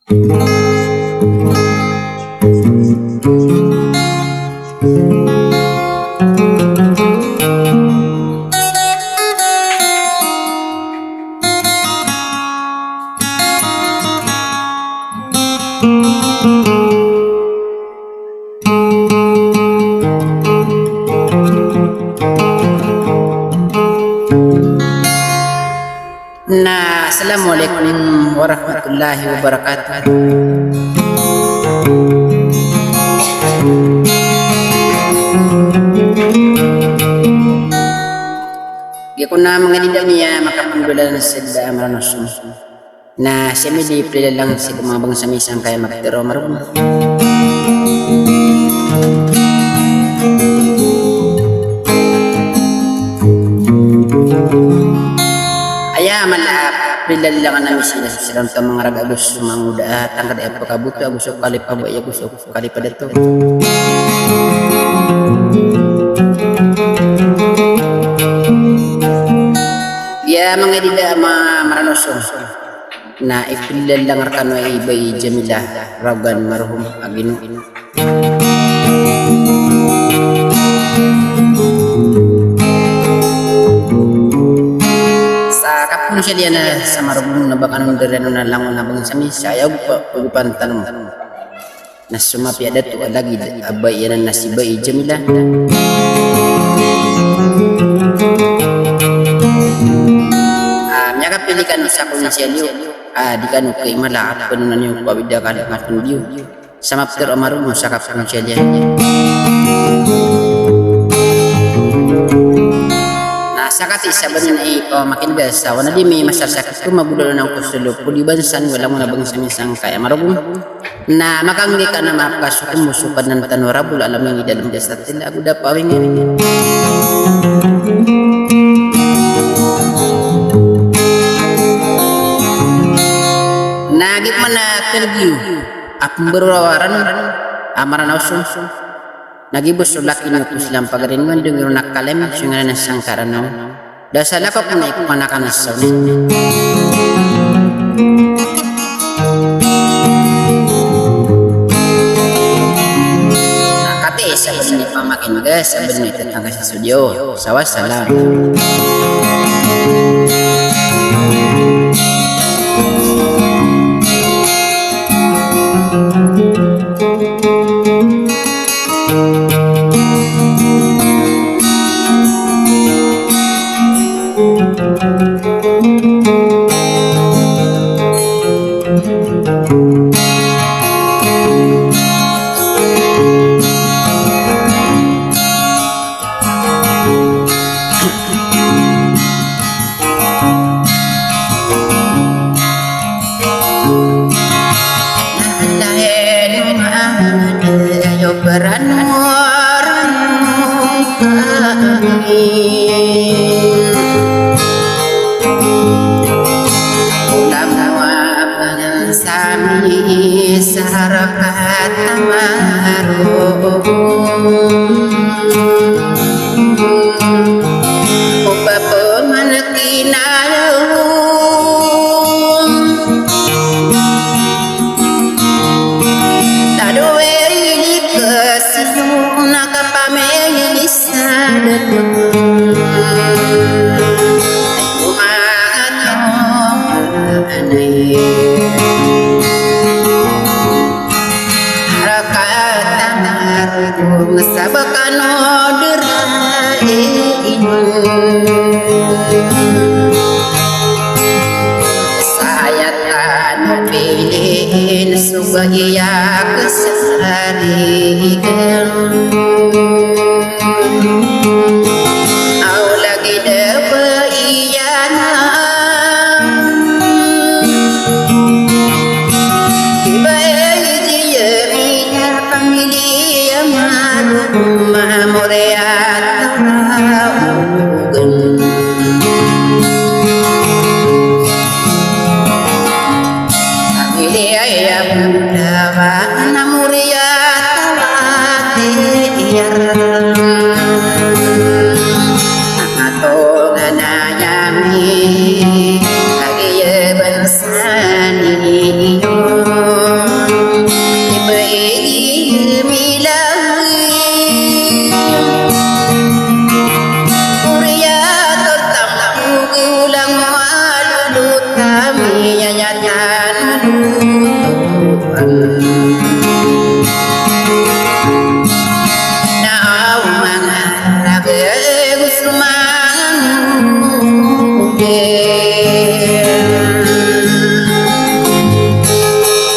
Nah, assalamualaikum warahmatullahi wabarakatuh. Gikuna mga didamiya makapandulan sa amaran nasun. Na semi di lang si kumabang sa misang kaya magtiro marum. Pilal lang na misina sa silang mga ragagos manguda tangkad ay pagkabuto agusok kalipabay agusok kalipadeto. Ya mga dida maranosong na ipilal lang arkano ay ibay Jamilah Ragan marhum agino. Kung siya diyan na sa marubong na baka nung darano na lang na bang sa misa ayaw pagupan tanong na sumapya dato lagi abay yan na si Bay Jamilah niya kapilikan sa kung siya liyo di ka nung kay malakap pa nun yung pawida ka lang atong liyo sa mapter o marunong sa kapag siya diyan sakati saban na makindas sa wana di may masasakit ko magulo ng kusulo pulibansan wala mo na bang samisang kaya marugong na makanggi ka na mapasok musupad ng tanorabul alam ng idalam desa tila ako da pawing nagit man na tergiw apong berwaran amaran ausong nagibos laki ng kuslang pagarinwan dung yung nakalem singa na sangkaran no dasala ko kung naikupanakan na sa nakati sa isang pamakin ga sa benito ang sa studio sawasalam. Sarakat amaru upapun manakinayo taduwe dikasiyo nakapamay lisadat sabakan order saya tak pilih supaya kesarikan au lagi dapat iyana lagi ya bangsa ini Nao mangarap gusman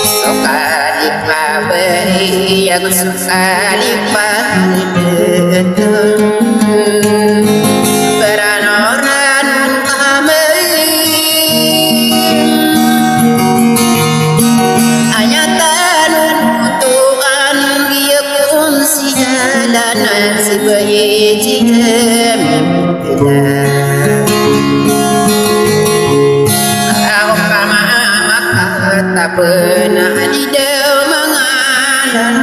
sokali paberi yang sokali beranoran kami hanya tanun kutuan dia pun si jalanan si bayi jika aku kama maka tak pernah di demangan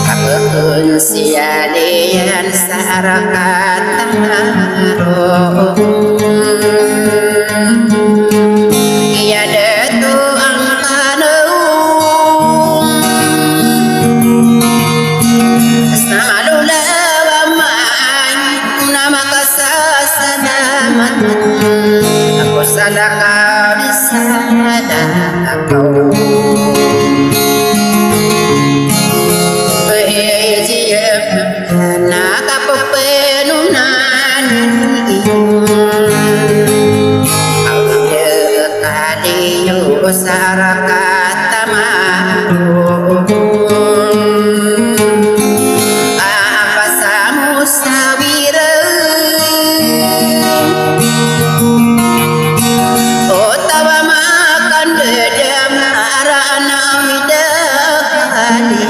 apapun sialian sarakat ia datu angkanu sama lula wamai nama kasasalamat aku salah kau disalah kau nakapepenunan aude kaliyo sarakat tamaru apa samu sawira otawa makan dedam arana widakali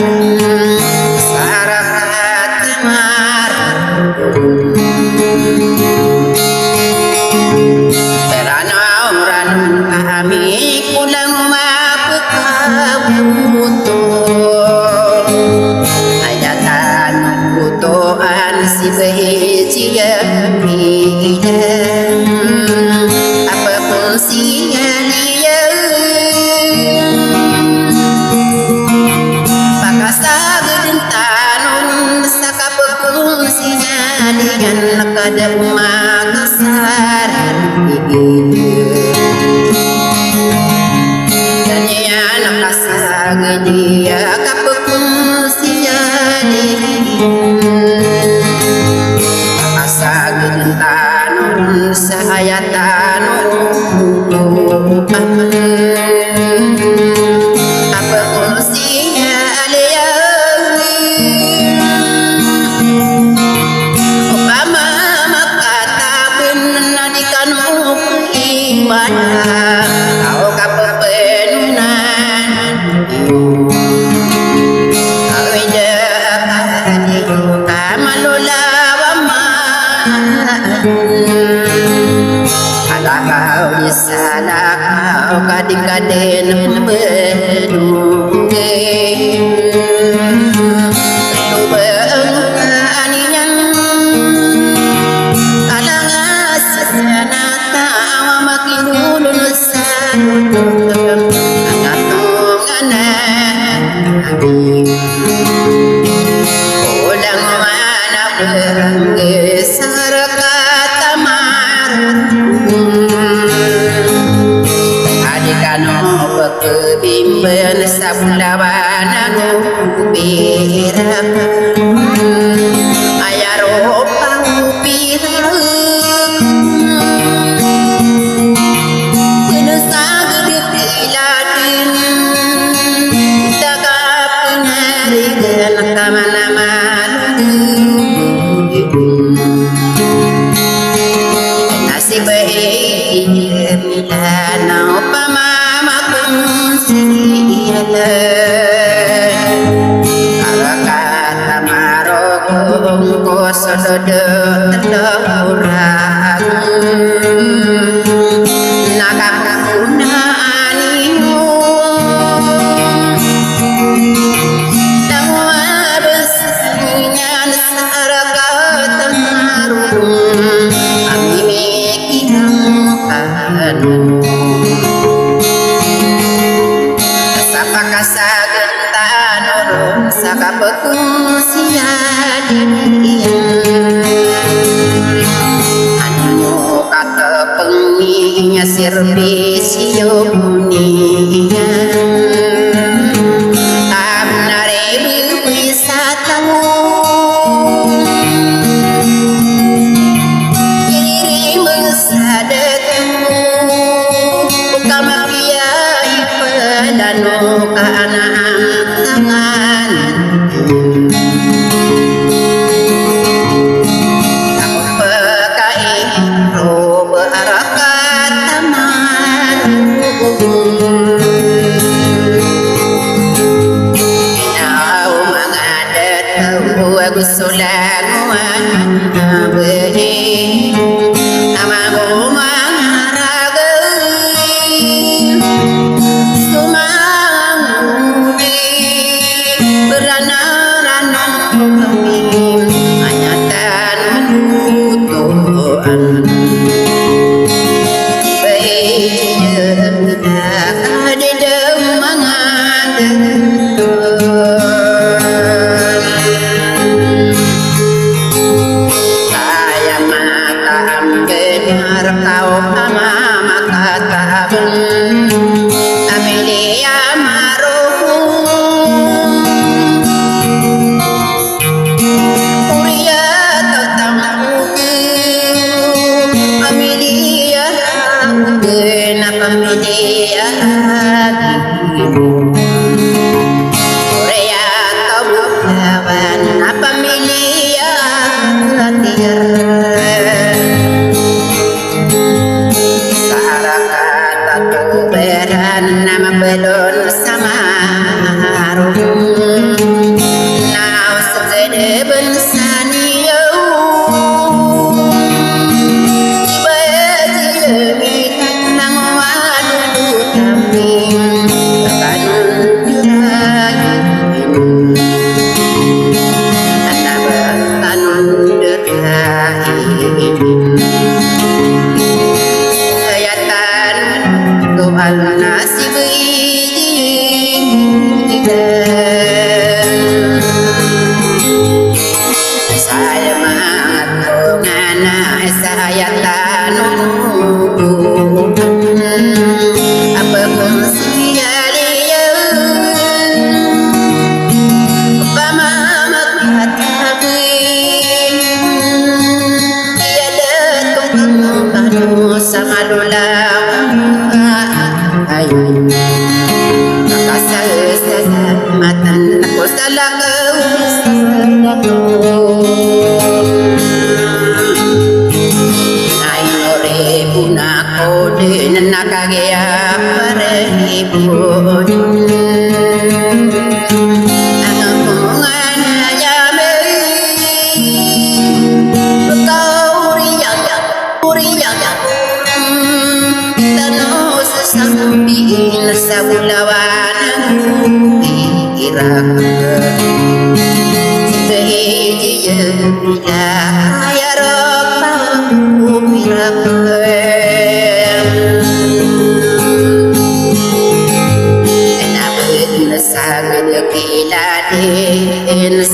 Beranauran kami kulang mapakabuto ayatan kutuan si behijian apapun sinya pakasagin tanun sakapapun sinya dengan nakadang makasar dan ya nakasagin dia kapapun sinya pakasagin tanun sahaya tanun apapun sinya kau kapepenunan awida kamalula wama ala kau disalah kau kading-kading menungge ulang mana berangge sarakat tamar adikano bekebimben sabulawanan ubirap ayaro pangupirap nasib milana upamama kunsiala arakata marogong kosododo telurang nakakuna aninu niña servicio niña amnare wisata iri mensadetmu kamapia ipadano kana tangan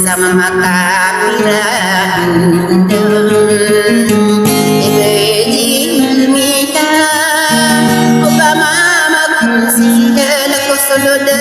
sama makamiran Obama makunsi dan aku selalu